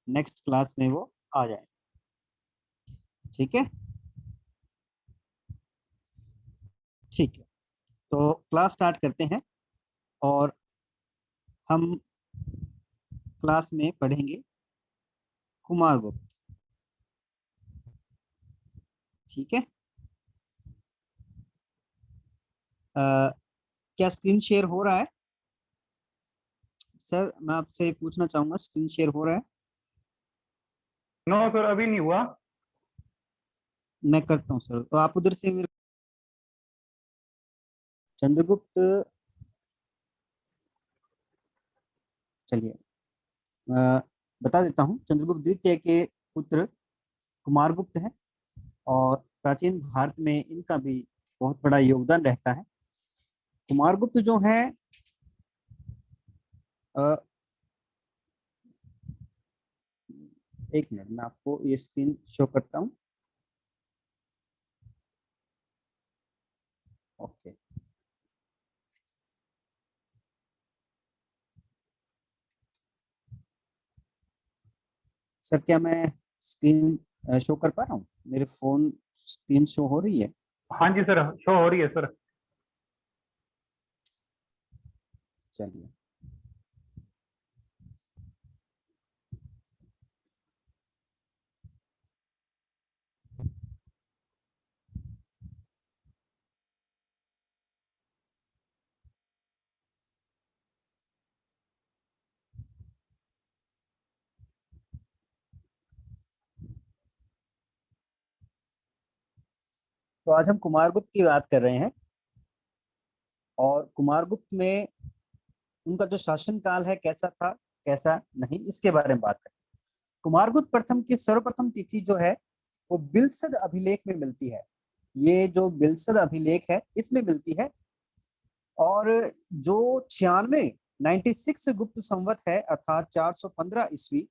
Next class में वो आ जाए। ठीक है, ठीक है। तो क्लास स्टार्ट करते हैं और हम क्लास में पढ़ेंगे कुमारगुप्त। ठीक है। क्या स्क्रीन शेयर हो रहा है? सर मैं आपसे पूछना चाहूंगा, स्क्रीन शेयर हो रहा है? नो सर, अभी नहीं हुआ। मैं करता हूँ सर, तो आप उधर से मेरे चंद्रगुप्त, चलिए बता देता हूँ। चंद्रगुप्त द्वितीय के पुत्र कुमारगुप्त हैं और प्राचीन भारत में इनका भी बहुत बड़ा योगदान रहता है। कुमारगुप्त जो है एक मिनट मैं आपको ये स्क्रीन शो करता हूँ। ओके, सर क्या मैं स्क्रीन शो कर पा रहा हूँ? मेरे फोन स्क्रीन शो हो रही है? हाँ जी सर, शो हो रही है सर। चलिए, तो आज हम कुमारगुप्त की बात कर रहे हैं और कुमारगुप्त में उनका जो शासन काल है कैसा था कैसा नहीं, इसके बारे में बात करें। कुमारगुप्त प्रथम की सर्वप्रथम तिथि जो है वो बिलसद अभिलेख में मिलती है। ये जो बिलसद अभिलेख है इसमें मिलती है। और जो 96 गुप्त संवत है अर्थात 415 ईस्वी,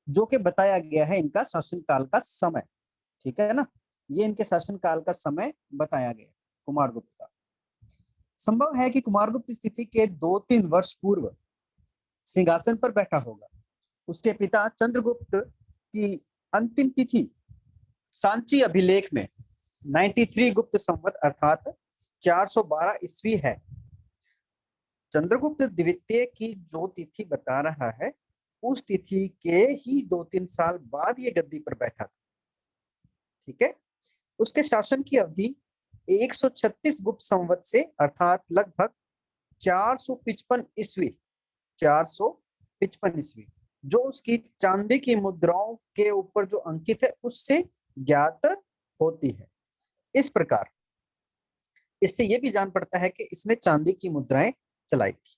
जो कि बताया गया है इनका शासन काल का समय। ठीक है ना, ये इनके शासन काल का समय बताया गया कुमारगुप्त का। संभव है कि कुमारगुप्त स्थिति के 2-3 वर्ष पूर्व सिंहासन पर बैठा होगा। उसके पिता चंद्रगुप्त की अंतिम तिथि सांची अभिलेख में 93 गुप्त संवत अर्थात 412 ईस्वी है। चंद्रगुप्त द्वितीय की जो तिथि बता रहा है उस तिथि के ही 2-3 साल बाद ये गद्दी पर बैठा था। ठीक है। उसके शासन की अवधि 136 गुप्त संवत से अर्थात लगभग 455 ईस्वी, 455 ईस्वी, जो उसकी चांदी की मुद्राओं के ऊपर जो अंकित है उससे ज्ञात होती है। इस प्रकार इससे यह भी जान पड़ता है कि इसने चांदी की मुद्राएं चलाई थी।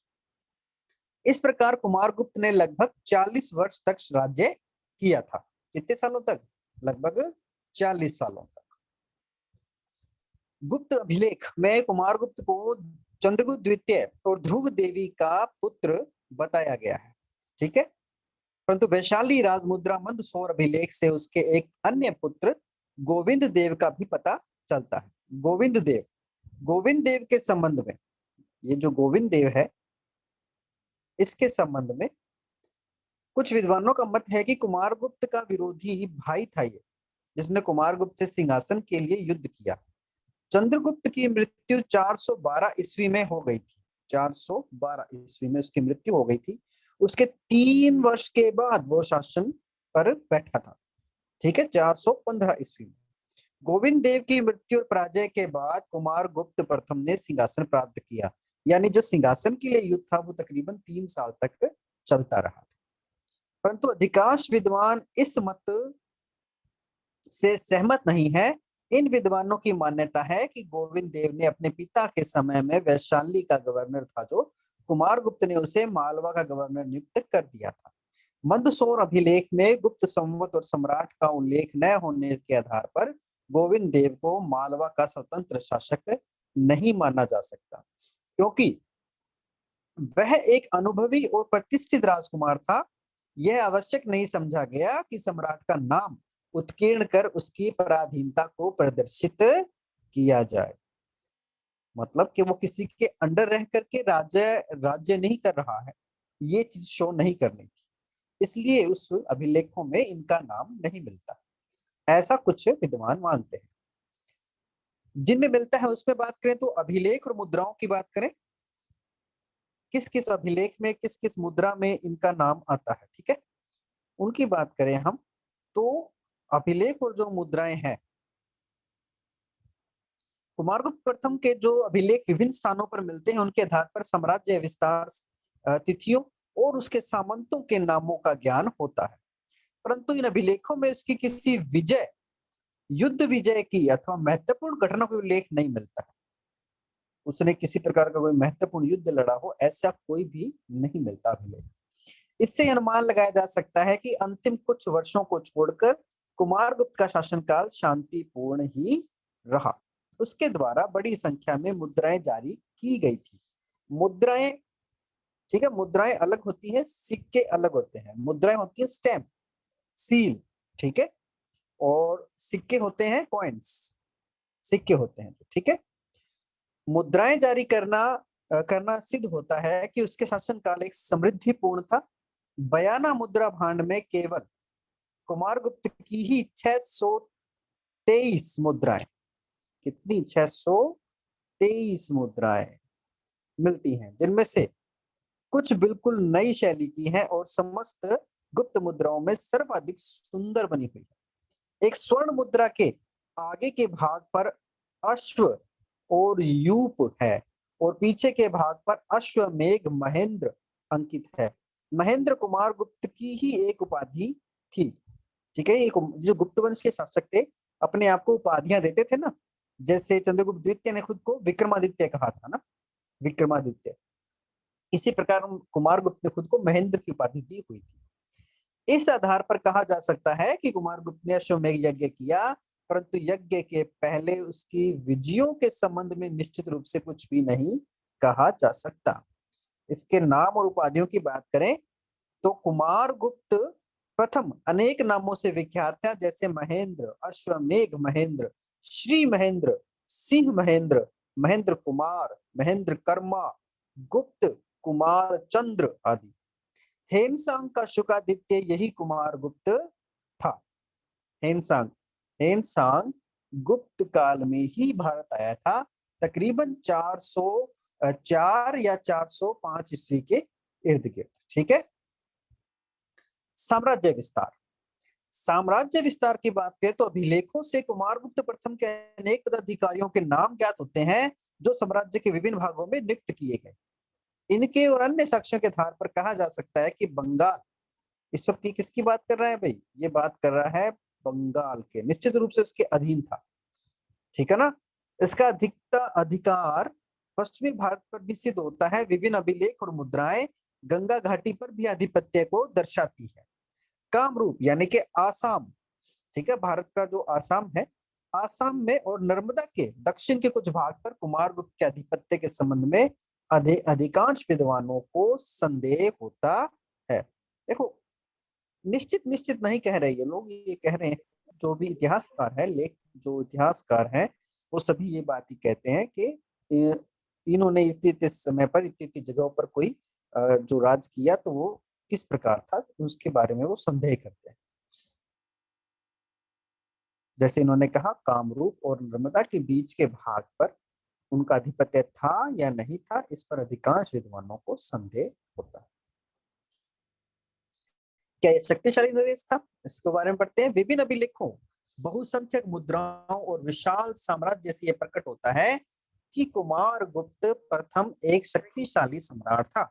इस प्रकार कुमारगुप्त ने लगभग 40 वर्ष तक राज्य किया था। कितने सालों तक? लगभग 40 सालों तक। गुप्त अभिलेख में कुमारगुप्त को चंद्रगुप्त द्वितीय और ध्रुव देवी का पुत्र बताया गया है। ठीक है। परंतु वैशाली राजमुद्रा मंदसौर अभिलेख से उसके एक अन्य पुत्र गोविंद देव का भी पता चलता है। गोविंद देव के संबंध में, ये जो गोविंद देव है इसके संबंध में कुछ विद्वानों का मत है कि कुमारगुप्त का विरोधी भाई था ये, जिसने कुमारगुप्त से सिंहासन के लिए युद्ध किया। चंद्रगुप्त की मृत्यु 412 ईस्वी में हो गई थी। 412 ईस्वी में उसकी मृत्यु हो गई थी। उसके 3 वर्ष के बाद वो शासन पर बैठा था। ठीक है, 415 ईस्वी में। गोविंद देव की मृत्यु और पराजय के बाद कुमारगुप्त प्रथम ने सिंहासन प्राप्त किया। यानी जो सिंहासन के लिए युद्ध था वो तकरीबन 3 साल तक चलता रहा। परंतु अधिकांश विद्वान इस मत से सहमत नहीं है। इन विद्वानों की मान्यता है कि गोविंद देव ने अपने पिता के समय में वैशाली का गवर्नर था, जो कुमारगुप्त ने उसे मालवा का गवर्नर नियुक्त कर दिया था। मंदसौर अभिलेख में गुप्त संवत और सम्राट का उल्लेख न होने के आधार पर गोविंद देव को मालवा का स्वतंत्र शासक नहीं माना जा सकता, क्योंकि वह एक अनुभवी और प्रतिष्ठित राजकुमार था। यह आवश्यक नहीं समझा गया कि सम्राट का नाम उत्कीर्ण कर उसकी पराधीनता को प्रदर्शित किया जाए। मतलब कि वो किसी के अंडर रह करके राज्य नहीं कर रहा है, ये चीज शो नहीं करनी थी। इसलिए उस अभिलेखों में इनका नाम नहीं मिलता, ऐसा कुछ विद्वान मानते हैं। जिनमें मिलता है उसमें बात करें तो अभिलेख और मुद्राओं की बात करें, किस किस अभिलेख में किस किस मुद्रा में इनका नाम आता है, ठीक है, उनकी बात करें हम तो अभिलेख और जो मुद्राएं हैं, कुमारगुप्त प्रथम के जो अभिलेख विभिन्न स्थानों पर मिलते हैं उनके आधार पर साम्राज्य विस्तार तिथियों और उसके सामंतों के नामों का ज्ञान होता है, परंतु इन अभिलेखों में उसकी किसी विजय, युद्ध विजय की अथवा महत्वपूर्ण घटना का उल्लेख नहीं मिलता है, उसने किसी प्रकार का कोई महत्वपूर्ण युद्ध लड़ा हो ऐसा कोई भी नहीं मिलता अभिलेख। इससे अनुमान लगाया जा सकता है कि अंतिम कुछ वर्षों को छोड़कर कुमारगुप्त का शासनकाल शांतिपूर्ण ही रहा। उसके द्वारा बड़ी संख्या में मुद्राएं जारी की गई थी। मुद्राएं, ठीक है, मुद्राएं अलग होती है, सिक्के अलग होते हैं। मुद्राएं होती है स्टैम्प, सील, ठीक है, और सिक्के होते हैं कॉइन्स, सिक्के होते हैं, ठीक है। मुद्राएं जारी करना सिद्ध होता है कि उसके शासनकाल एक समृद्धिपूर्ण था। बयाना मुद्रा भांड में केवल कुमारगुप्त की ही 623 मुद्राएं, कितनी, 623 मुद्राएं मिलती हैं, जिनमें से कुछ बिल्कुल नई शैली की हैं और समस्त गुप्त मुद्राओं में सर्वाधिक सुंदर बनी हुई है। एक स्वर्ण मुद्रा के आगे के भाग पर अश्व और यूप है और पीछे के भाग पर अश्वमेघ महेंद्र अंकित है। महेंद्र कुमार गुप्त की ही एक उपाधि थी, ठीक है। ये जो गुप्त वंश के शासक थे अपने आप को उपाधियां देते थे ना, जैसे चंद्रगुप्त द्वितीय ने खुद को विक्रमादित्य कहा था ना, विक्रमादित्य, इसी प्रकार कुमार गुप्त ने खुद को महेंद्र की उपाधि दी हुई थी। इस आधार पर कहा जा सकता है कि कुमार गुप्त ने अश्वमेघ यज्ञ किया, परंतु यज्ञ के पहले उसकी विजयों के संबंध में निश्चित रूप से कुछ भी नहीं कहा जा सकता। इसके नाम और उपाधियों की बात करें तो कुमार गुप्त प्रथम अनेक नामों से विख्यात है, जैसे महेंद्र, अश्वमेघ महेंद्र, श्री महेंद्र, सिंह महेंद्र, महेंद्र कुमार, महेंद्र कर्मा, गुप्त कुमार चंद्र आदि। हेनसांग का शुकादित्य यही कुमार गुप्त था। हेनसांग, हेनसांग गुप्त काल में ही भारत आया था, तकरीबन 404 या 405 ईस्वी के इर्द गिर्द, ठीक है। साम्राज्य विस्तार, साम्राज्य विस्तार की बात करें तो अभिलेखों से कुमारगुप्त प्रथम के अनेक पदाधिकारियों के नाम ज्ञात होते हैं जो साम्राज्य के विभिन्न भागों में नियुक्त किए गए। इनके और अन्य साक्ष्यों के आधार पर कहा जा सकता है कि बंगाल, इस वक्त ये किसकी बात कर रहा है भाई, ये बात कर रहा है बंगाल के, निश्चित रूप से उसके अधीन था, ठीक है ना। इसका अधिकार पश्चिमी भारत पर भी सिद्ध होता है। विभिन्न अभिलेख और मुद्राएं गंगा घाटी पर भी आधिपत्य को दर्शाती है। कामरूप यानी कि आसाम, ठीक है, भारत का जो आसाम है, आसाम में और नर्मदा के दक्षिण के कुछ भाग पर कुमारगुप्त के आधिपत्य के संबंध में अधिकांश विद्वानों को संदेह होता है। देखो, निश्चित निश्चित नहीं कह रहे ये लोग, ये कह रहे हैं जो भी इतिहासकार है, लेख जो इतिहासकार हैं वो सभी ये बात ही कहते हैं कि इन्होंने इतने समय पर इतनी जगहों पर कोई जो राज किया तो वो किस प्रकार था उसके बारे में वो संदेह करते हैं। जैसे इन्होंने कहा कामरूप और नर्मदा के बीच के भाग पर उनका आधिपत्य था या नहीं था, इस पर अधिकांश विद्वानों को संदेह होता है। क्या यह शक्तिशाली नरेश था, इसके बारे में पढ़ते हैं। विभिन्न अभिलेखों, बहुसंख्यक मुद्राओं और विशाल साम्राज्य से यह प्रकट होता है कि कुमार गुप्त प्रथम एक शक्तिशाली सम्राट था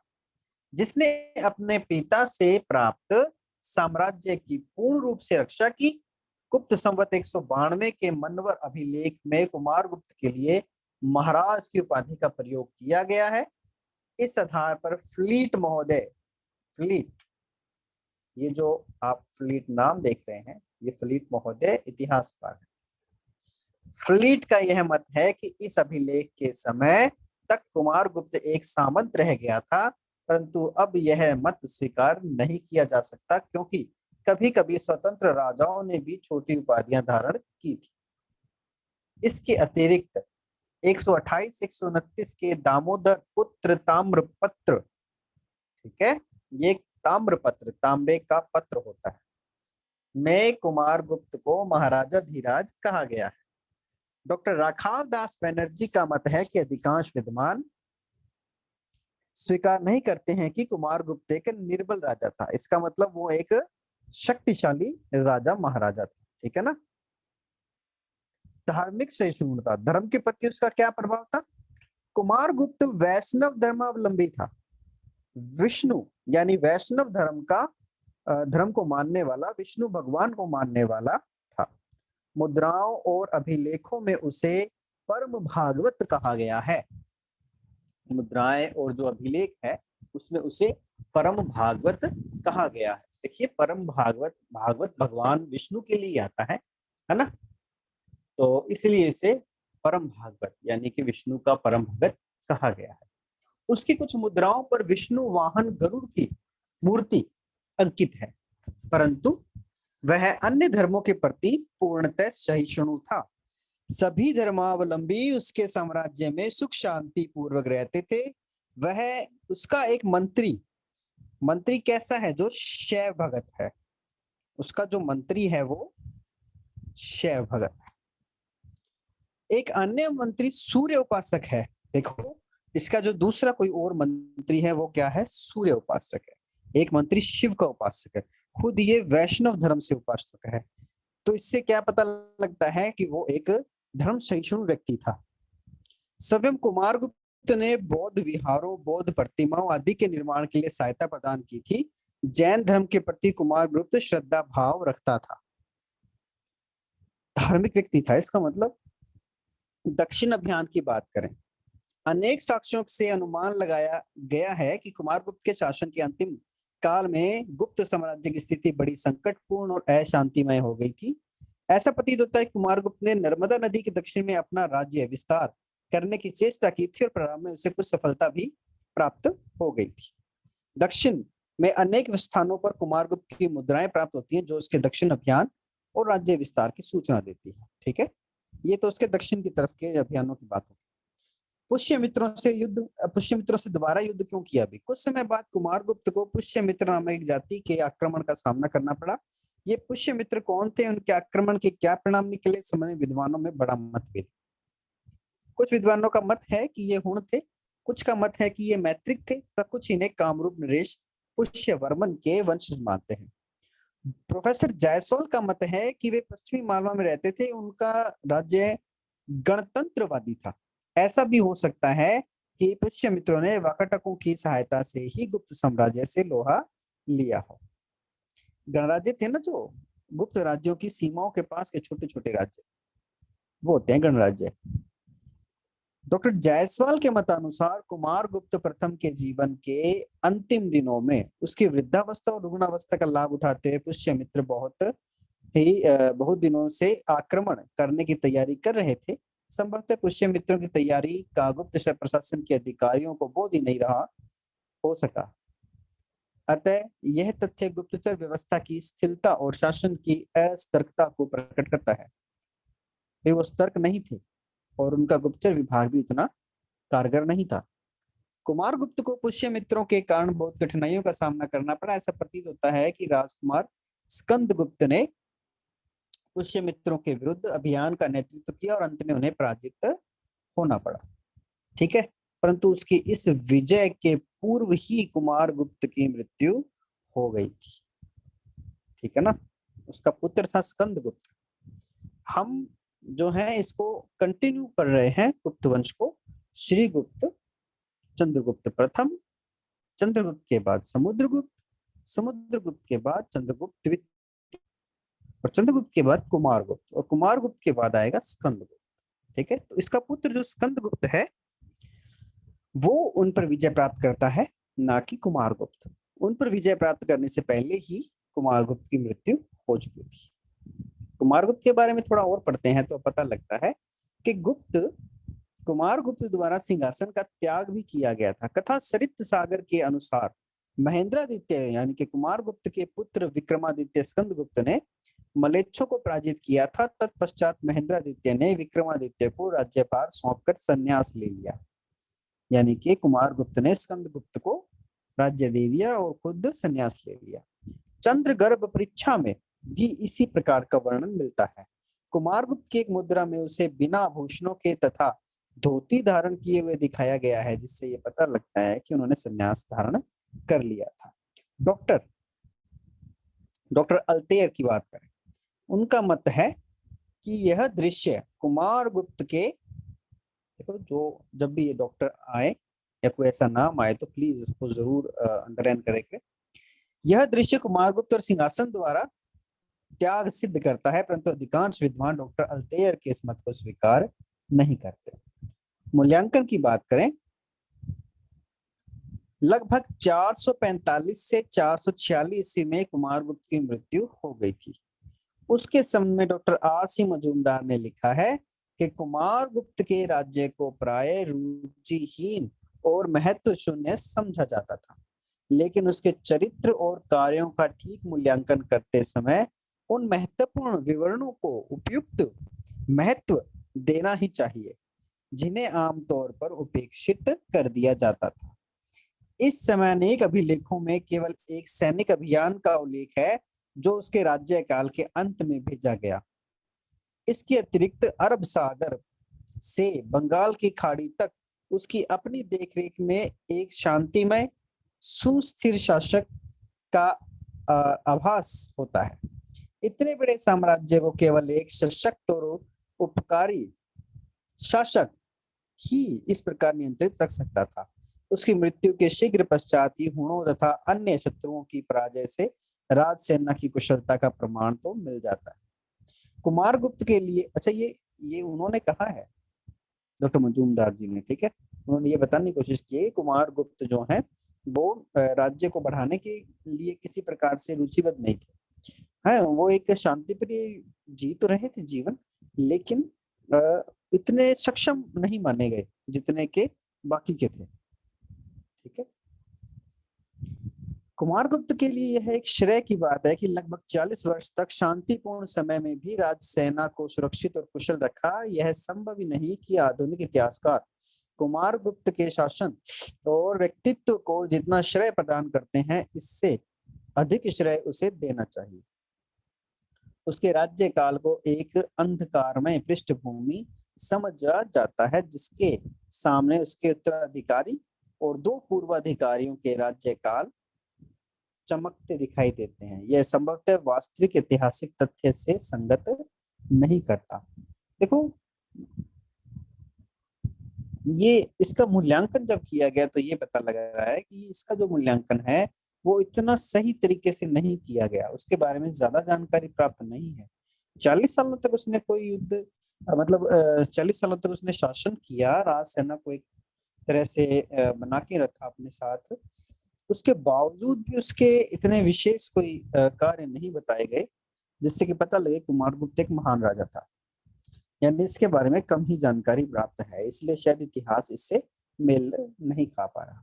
जिसने अपने पिता से प्राप्त साम्राज्य की पूर्ण रूप से रक्षा की। गुप्त संवत 192 के मनवर अभिलेख में कुमार गुप्त के लिए महाराज की उपाधि का प्रयोग किया गया है। इस आधार पर फ्लीट महोदय, फ्लीट, ये जो आप फ्लीट नाम देख रहे हैं, ये फ्लीट महोदय इतिहासकार है। फ्लीट का यह मत है कि इस अभिलेख के समय तक कुमार गुप्त एक सामंत रह गया था, परंतु अब यह मत स्वीकार नहीं किया जा सकता क्योंकि कभी कभी स्वतंत्र राजाओं ने भी छोटी उपाधियां धारण की थी। इसके अतिरिक्त 128-129 के दामोदर पुत्र ताम्रपत्र, ठीक है, ये ताम्रपत्र, तांबे का पत्र होता है, में कुमार गुप्त को महाराजा धीराज कहा गया है। डॉक्टर राखाल दास बनर्जी का मत है कि अधिकांश विद्वान स्वीकार नहीं करते हैं कि कुमार गुप्त एक निर्बल राजा था। इसका मतलब वो एक शक्तिशाली राजा महाराजा था, ठीक है ना। धार्मिक सहिष्णुता, धर्म के प्रति उसका क्या प्रभाव था? कुमार गुप्त वैष्णव धर्मावलंबी था। विष्णु यानी वैष्णव धर्म को मानने वाला, विष्णु भगवान को मानने वाला था। मुद्राओं और अभिलेखों में उसे परम भागवत कहा गया है। मुद्राएं और जो अभिलेख है उसमें उसे परम भागवत कहा गया है। देखिए परम भागवत, भागवत भगवान विष्णु के लिए आता है ना, तो इसलिए इसे परम भागवत यानी कि विष्णु का परम भगत कहा गया है। उसकी कुछ मुद्राओं पर विष्णु वाहन गरुड़ की मूर्ति अंकित है, परंतु वह अन्य धर्मों के प्रति पूर्णतः सहिष्णु था। सभी धर्मावलंबी उसके साम्राज्य में सुख शांति पूर्वक रहते थे। वह उसका एक मंत्री कैसा है? जो शैव भगत है। उसका जो मंत्री है वो शैव भगत है। एक अन्य मंत्री सूर्य उपासक है। देखो इसका जो दूसरा कोई और मंत्री है वो क्या है? सूर्य उपासक है। एक मंत्री शिव का उपासक है, खुद ये वैष्णव धर्म से उपासक है। तो इससे क्या पता लगता है कि वो एक धर्म सहिष्णु व्यक्ति था। स्वयं कुमार गुप्त ने बौद्ध विहारों, बौद्ध प्रतिमाओं आदि के निर्माण के लिए सहायता प्रदान की थी। जैन धर्म के प्रति कुमार गुप्त श्रद्धा भाव रखता था, धार्मिक व्यक्ति था। इसका मतलब दक्षिण अभियान की बात करें, अनेक साक्ष्यों से अनुमान लगाया गया है कि कुमार गुप्त के शासन के अंतिम काल में गुप्त साम्राज्य की स्थिति बड़ी संकटपूर्ण और अशांतिमय हो गई थी। ऐसा प्रतीत होता है कि कुमार गुप्त ने नर्मदा नदी के दक्षिण में अपना राज्य विस्तार करने की चेष्टा की थी और परिणाम में उसे कुछ सफलता भी प्राप्त हो गई थी। दक्षिण में अनेक स्थानों पर कुमार गुप्त की मुद्राएं प्राप्त होती हैं जो उसके दक्षिण अभियान और राज्य विस्तार की सूचना देती है। ठीक है, ये तो उसके दक्षिण की तरफ के अभियानों की बात होगी। पुष्यमित्रों से दोबारा युद्ध क्यों किया? भी कुछ समय बाद कुमार गुप्त को पुष्यमित्र नामक एक जाति के आक्रमण का सामना करना पड़ा। ये पुष्यमित्र कौन थे, उनके आक्रमण के क्या परिणाम निकले, समय विद्वानों में बड़ा मतभेद। कुछ विद्वानों का मत है कि ये हुण थे, कुछ का मत है कि ये मैत्रिक थे तथा कुछ इन्हें कामरूप नरेश पुष्यवर्मन के वंशज मानते हैं। प्रोफेसर जायसवाल का मत है कि वे पश्चिमी मालवा में रहते थे, उनका राज्य गणतंत्रवादी था। ऐसा भी हो सकता है कि पुष्यमित्रों ने वाकाटकों की सहायता से ही गुप्त साम्राज्य से लोहा लिया हो। गणराज्य थे ना, जो गुप्त राज्यों की सीमाओं के पास के छोटे छोटे राज्य, वो होते हैं गणराज्य। डॉक्टर जायसवाल के मतानुसार कुमार गुप्त प्रथम के जीवन के अंतिम दिनों में उसकी वृद्धावस्था और रुग्णावस्था का लाभ उठाते हुए पुष्यमित्र बहुत दिनों से आक्रमण करने की तैयारी कर रहे थे। संभवतः पुष्यमित्रों की तैयारी का गुप्त प्रशासन के अधिकारियों को बोध ही नहीं रहा हो सका। अतः यह तथ्य गुप्तचर व्यवस्था की स्थिरता और शासन की असतर्कता को प्रकट करता है। वे वो सतर्क नहीं थे और उनका गुप्तचर विभाग भी उतना कारगर नहीं था। कुमार गुप्त को पुष्यमित्रों के कारण बहुत कठिनाइयों का सामना करना पड़ा। ऐसा प्रतीत होता है कि राजकुमार स्कंद गुप्त ने पुष्यमित्रों के विरुद्ध अभियान का नेतृत्व किया और अंत में उन्हें पराजित होना पड़ा। ठीक है, परंतु उसकी इस विजय के पूर्व ही कुमार गुप्त की मृत्यु हो गई थी। ठीक है ना, उसका पुत्र था स्कंद गुप्त। हम जो है इसको कंटिन्यू कर रहे हैं गुप्त वंश को। श्रीगुप्त, चंद्रगुप्त प्रथम, चंद्रगुप्त के बाद समुद्रगुप्त, समुद्रगुप्त के बाद चंद्रगुप्त द्वितीय, और चंद्रगुप्त के बाद कुमारगुप्त, और कुमारगुप्त के बाद आएगा स्कंदगुप्त। ठीक है, तो इसका पुत्र जो स्कंदगुप्त है वो उन पर विजय प्राप्त करता है, ना कि कुमारगुप्त। उन पर विजय प्राप्त करने से पहले ही कुमारगुप्त की मृत्यु हो चुकी थी। कुमारगुप्त के बारे में थोड़ा और पढ़ते हैं तो पता लगता है कि कुमारगुप्त द्वारा सिंहासन का त्याग भी किया गया था। कथा सरित सागर के अनुसार महेंद्रादित्य यानी कि कुमारगुप्त के पुत्र विक्रमादित्य स्कंदगुप्त ने मलेच्छों को पराजित किया था। तत्पश्चात महेंद्रादित्य ने विक्रमादित्य को राज्यभार सौंपकर संन्यास ले लिया। यानी कि कुमारगुप्त ने स्कंदगुप्त को राज्य दे दिया और खुद संन्यास ले लिया। चंद्रगर्भ परीक्षा में भी इसी प्रकार का वर्णन मिलता है। कुमारगुप्त की एक मुद्रा में उसे बिना आभूषणों के तथा धोती धारण किए हुए दिखाया गया है, जिससे ये पता लगता है कि उन्होंने संन्यास धारण कर लिया था। डॉक्टर अल्तेयर की बात करें, उनका मत है कि यह दृश्य कुमारगुप्त के, देखो जो जब भी ये डॉक्टर आए या कोई ऐसा नाम आए तो प्लीज उसको जरूर अंडरलाइन करेंगे। यह दृश्य कुमारगुप्त और सिंहासन द्वारा त्याग सिद्ध करता है, परंतु अधिकांश विद्वान डॉक्टर अल्तेयर के इस मत को स्वीकार नहीं करते। मूल्यांकन की बात करें, लगभग 445 से 446 ईस्वी में कुमारगुप्त की मृत्यु हो गई थी। उसके समय में डॉक्टर R.C. मजूमदार ने लिखा है कि कुमारगुप्त के राज्य को प्राय रुचिहीन और महत्व शून्य समझा जाता था, लेकिन उसके चरित्र और कार्यों का ठीक मूल्यांकन करते समय उन महत्वपूर्ण विवरणों को उपयुक्त महत्व देना ही चाहिए जिन्हें आमतौर पर उपेक्षित कर दिया जाता था। इस समय अनेक अभिलेखों में केवल एक सैनिक अभियान का उल्लेख है जो उसके राज्यकाल के अंत में भेजा गया। इसके अतिरिक्त अरब सागर से बंगाल की खाड़ी तक उसकी अपनी देखरेख में एक शांतिमय सुस्थिर शासक का आभास होता है। इतने बड़े साम्राज्य को केवल एक सशक्त और उपकारी शासक ही इस प्रकार नियंत्रित रख सकता था। उसकी मृत्यु के शीघ्र पश्चात ही हुणों तथा अन्य शत्रुओं की पराजय से राजसेना की कुशलता का प्रमाण तो मिल जाता है। कुमारगुप्त के लिए, अच्छा ये उन्होंने कहा है डॉक्टर मजूमदार जी ने, ठीक है, उन्होंने ये बताने की कोशिश की है कुमारगुप्त जो है वो राज्य को बढ़ाने के लिए किसी प्रकार से रुचिबद्ध नहीं थे। हाँ, वो एक शांति प्रिय जी तो रहे थे जीवन, लेकिन इतने सक्षम नहीं माने गए जितने के बाकी के थे। ठीक है, कुमारगुप्त के लिए यह एक श्रेय की बात है कि लगभग 40 वर्ष तक शांतिपूर्ण समय में भी राजसेना को सुरक्षित और कुशल रखा। यह संभव ही नहीं कि आधुनिक इतिहासकार कुमारगुप्त के शासन और व्यक्तित्व को जितना श्रेय प्रदान करते हैं, इससे अधिक श्रेय उसे देना चाहिए। उसके राज्यकाल को एक अंधकारमय पृष्ठभूमि समझा जाता है, जिसके सामने उसके उत्तराधिकारी और 2 पूर्वाधिकारियों के राज्यकाल चमकते दिखाई देते हैं। यह संभवतः वास्तविक ऐतिहासिक तथ्य से संगत नहीं करता। देखो, ये इसका मूल्यांकन जब किया गया तो ये पता लग रहा है कि इसका जो मूल्यांकन है वो इतना सही तरीके से नहीं किया गया। उसके बारे में ज्यादा जानकारी प्राप्त नहीं है। 40 सालों तक उसने कोई युद्ध, मतलब 40 सालों तक उसने शासन किया, राजसेना को एक तरह से बना के रखा अपने साथ। उसके बावजूद भी उसके इतने विशेष कोई कार्य नहीं बताए गए जिससे कि पता लगे कुमारगुप्त एक महान राजा था, यानी इसके बारे में कम ही जानकारी प्राप्त है, इसलिए शायद इतिहास इससे मेल नहीं खा पा रहा।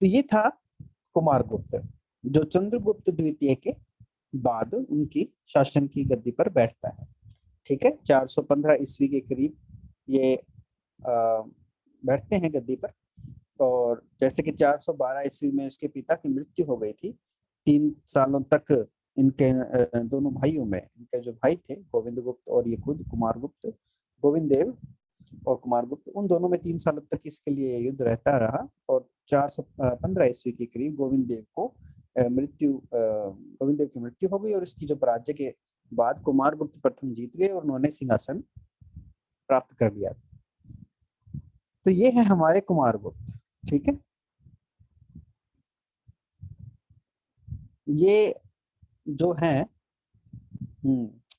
तो ये था कुमारगुप्त, जो चंद्रगुप्त द्वितीय के बाद उनकी शासन की गद्दी पर बैठता है। ठीक है, 415 ईस्वी के करीब ये बैठते हैं गद्दी पर, और जैसे कि 412 ईस्वी में उसके पिता की मृत्यु हो गई थी। 3 सालों तक इनके दोनों भाइयों में, इनके जो भाई थे गोविंद गुप्त और ये खुद कुमारगुप्त, गोविंद देव और कुमारगुप्त, उन दोनों में 3 सालों तक इसके लिए युद्ध रहता रहा। और 415 ईस्वी के करीब गोविंद देव की मृत्यु हो गई, और इसकी जो पराजय के बाद कुमारगुप्त प्रथम जीत गए और उन्होंने सिंहासन प्राप्त कर लिया। तो ये है हमारे कुमारगुप्त। ठीक है, ये जो है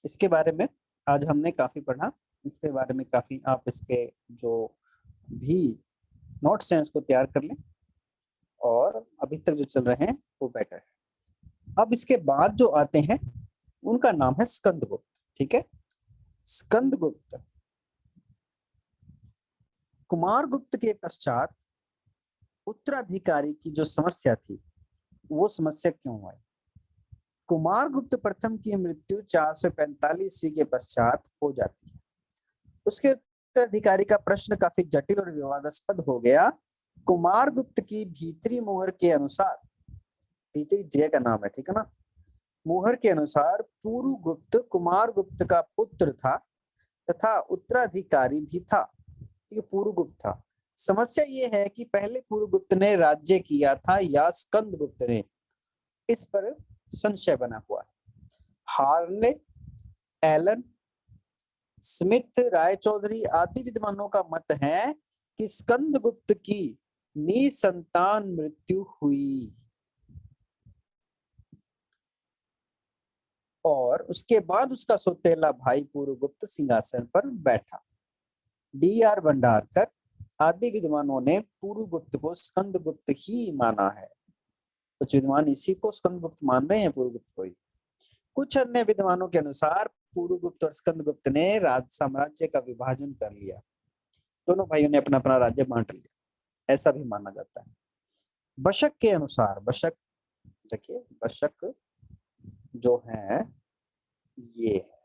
इसके बारे में आज हमने काफी पढ़ा। इसके बारे में काफी आप इसके जो भी नोट्स हैं उसको तैयार कर लें, और अभी तक जो चल रहे हैं वो बेटर है। अब इसके बाद जो आते हैं उनका नाम है स्कंदगुप्त। ठीक है, स्कंदगुप्त कुमारगुप्त के पश्चात उत्तराधिकारी की जो समस्या थी वो समस्या क्यों आई? कुमारगुप्त प्रथम की मृत्यु 445 ईस्वी के पश्चात हो जाती है। उसके उत्तराधिकारी का प्रश्न काफी जटिल और विवादास्पद हो गया। कुमारगुप्त की भीतरी मोहर के अनुसार, भीतरी जय का नाम है, ठीक है ना, मोहर के अनुसार पुरुगुप्त कुमारगुप्त का पुत्र था तथा उत्तराधिकारी भी था। ठीक है, पुरुगुप्त था। समस्या ये है कि पहले पुरुगुप्त ने राज्य किया था या स्कंदगुप्त ने, इस पर संशय बना हुआ है। हार्ले, एलन, स्मिथ, राय चौधरी आदि विद्वानों का मत है कि स्कंदगुप्त की निसंतान मृत्यु हुई और उसके बाद उसका सौतेला भाई पुरुगुप्त सिंहासन पर बैठा। D.R. भंडारकर आदि विद्वानों ने पुरुगुप्त को स्कंदगुप्त ही माना है। कुछ विद्वान इसी को स्कंदगुप्त मान रहे हैं, पुरुगुप्त को ही। कुछ अन्य विद्वानों के अनुसार पुरुगुप्त और स्कंदगुप्त ने राज साम्राज्य का विभाजन कर लिया, दोनों भाइयों ने अपना अपना राज्य बांट लिया, ऐसा भी माना जाता है। बशक के अनुसार, बशक देखिए, बशक जो है ये है,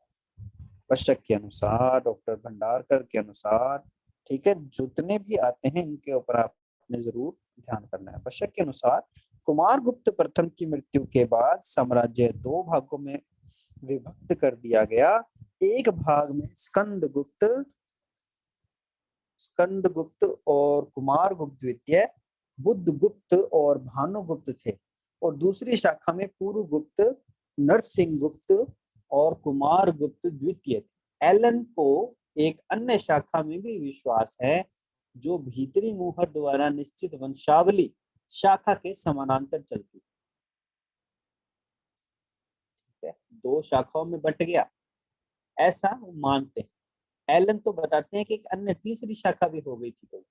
बशक के अनुसार, डॉक्टर भंडारकर के अनुसार, ठीक है, जितने भी आते हैं इनके ऊपर आपने जरूर ध्यान करना है। बशक के अनुसार कुमारगुप्त प्रथम की मृत्यु के बाद साम्राज्य दो भागों में विभक्त कर दिया गया। एक भाग में स्कंदगुप्त और कुमारगुप्त द्वितीय, बुद्धगुप्त और भानुगुप्त थे और दूसरी शाखा में पुरुगुप्त, नरसिंहगुप्त और कुमारगुप्त द्वितीय थे। एलन को एक अन्य शाखा में भी विश्वास है जो भीतरी मुहर द्वारा निश्चित वंशावली शाखा के समानांतर चलती है। दो शाखाओं में बंट गया, ऐसा वो मानते हैं। एलन तो बताते हैं कि एक अन्य तीसरी शाखा भी हो गई थी, तो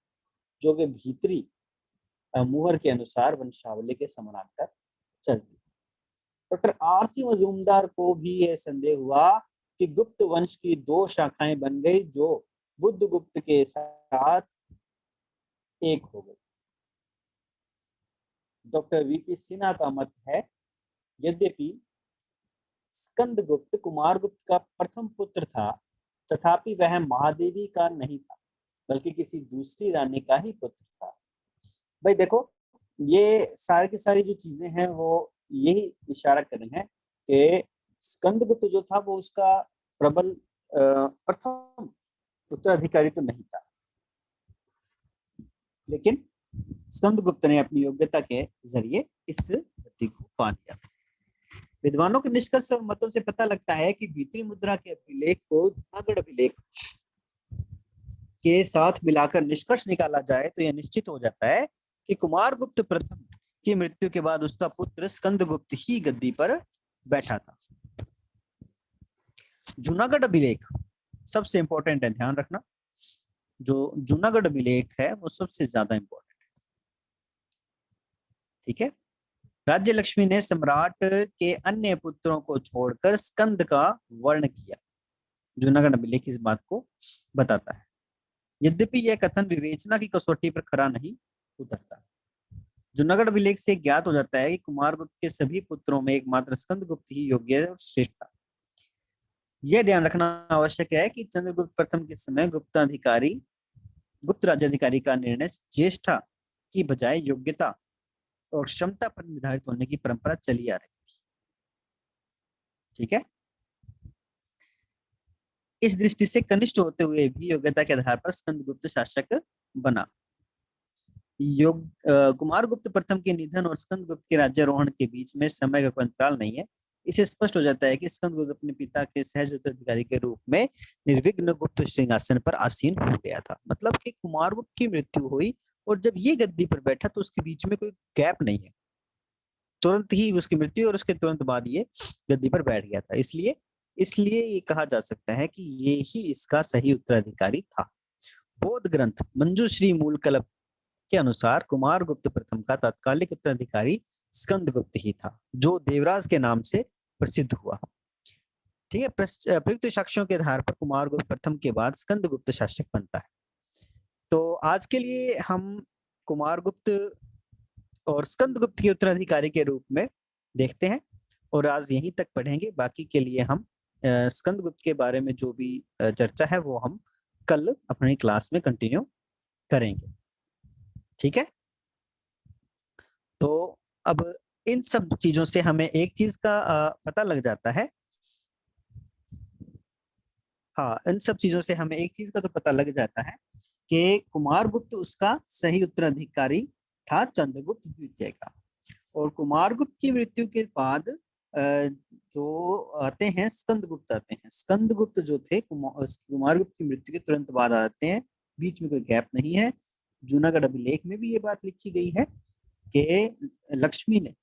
जो वे भीतरी मुहर के अनुसार वंशावली के समानांतर चलती। Doctor R.C. मजूमदार को भी यह संदेह हुआ कि गुप्त वंश की दो शाखाएं बन गई जो बुद्धगुप्त के साथ एक हो गई। Doctor V.P. सिन्हा का मत है यद्यपि स्कंदगुप्त कुमारगुप्त का प्रथम पुत्र था, तथापि वह महादेवी का नहीं था बल्कि किसी दूसरी रानी का ही पुत्र था। भाई देखो, ये सारी की सारी जो चीजें हैं वो यही इशारा कर रही हैं कि स्कंदगुप्त जो था वो उसका प्रबल प्रथम उत्तराधिकारी तो नहीं था, लेकिन स्कंदगुप्त ने अपनी योग्यता के जरिए इस गति को पा लिया। विद्वानों के निष्कर्ष और मतों से पता लगता है कि भीतरी मुद्रा के अभिलेख को जूनागढ़ अभिलेख के साथ मिलाकर निष्कर्ष निकाला जाए तो यह निश्चित हो जाता है कि कुमारगुप्त प्रथम की मृत्यु के बाद उसका पुत्र स्कंदगुप्त ही गद्दी पर बैठा था। जूनागढ़ अभिलेख सबसे इंपॉर्टेंट है, ध्यान रखना, जो जूनागढ़ अभिलेख है वो सबसे ज्यादा इंपॉर्टेंट है। ठीक है, राज्य लक्ष्मी ने सम्राट के अन्य पुत्रों को छोड़कर स्कंद का वर्ण किया। जूनागढ़ अभिलेख इस बात को बताता है। यद्यपि यह कथन विवेचना की कसौटी पर खरा नहीं उतरता। जूनागढ़ अभिलेख से ज्ञात हो जाता है कि कुमारगुप्त के सभी पुत्रों में एकमात्र स्कंदगुप्त ही योग्य और श्रेष्ठ था। यह ध्यान रखना आवश्यक है कि चंद्रगुप्त प्रथम के समय गुप्त राज्याधिकारी का निर्णय ज्येष्ठता की बजाय योग्यता और क्षमता पर निर्धारित होने की परंपरा चली आ रही थी। ठीक है, इस दृष्टि से कनिष्ठ होते हुए भी योग्यता के आधार पर स्कंदगुप्त शासक बना। कुमारगुप्त प्रथम के निधन और स्कंदगुप्त के राज्यारोहण के बीच में समय का कोई अंतराल नहीं है। इसे स्पष्ट हो जाता है कि स्कंदगुप्त अपने पिता के सहज उत्तराधिकारी के रूप में निर्विघ्न गुप्त सिंहासन पर आसीन हो गया था। मतलब कि कुमारगुप्त की मृत्यु हुई और जब ये गद्दी पर बैठा तो उसके बीच में कोई गैप नहीं है, तुरंत ही उसकी मृत्यु और उसके तुरंत बाद ये गद्दी पर बैठ गया था। इसलिए ये कहा जा सकता है कि ये ही इसका सही उत्तराधिकारी था। बौद्ध ग्रंथ मंजूश्री मूलकल्प के अनुसार कुमारगुप्त प्रथम का तात्कालिक उत्तराधिकारी स्कंदगुप्त ही था, जो देवराज के नाम से प्रसिद्ध हुआ। ठीक है, प्रयुक्त साक्ष्यों के आधार पर कुमारगुप्त प्रथम के बाद स्कंदगुप्त शासक बनता है। तो आज के लिए हम कुमारगुप्त और स्कंदगुप्त के उत्तराधिकारी के रूप में देखते हैं और आज यहीं तक पढ़ेंगे। बाकी के लिए हम स्कंदगुप्त के बारे में जो भी चर्चा है वो हम कल अपनी क्लास में कंटिन्यू करेंगे। ठीक है। तो अब इन सब चीजों से हमें एक चीज का पता लग जाता है। हाँ, इन सब चीजों से हमें एक चीज का तो पता लग जाता है कि कुमारगुप्त उसका सही उत्तराधिकारी था चंद्रगुप्त द्वितीय का। और कुमारगुप्त की मृत्यु के बाद जो आते हैं स्कंदगुप्त आते हैं। स्कंदगुप्त जो थे कुमारगुप्त की मृत्यु के तुरंत बाद आते हैं, बीच में कोई गैप नहीं है। जूनागढ़ अभिलेख में भी ये बात लिखी गई है कि लक्ष्मी ने,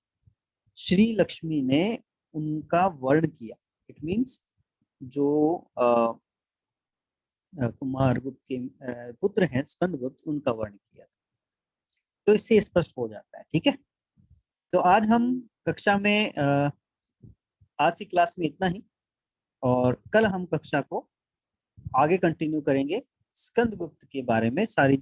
श्री लक्ष्मी ने उनका वर्ण किया। इट मीन्स जो कुमारगुप्त के पुत्र हैं स्कंदगुप्त, उनका वर्ण किया। तो इससे स्पष्ट हो जाता है। ठीक है, तो आज हम कक्षा में आज की क्लास में इतना ही, और कल हम कक्षा को आगे कंटिन्यू करेंगे स्कंदगुप्त के बारे में सारी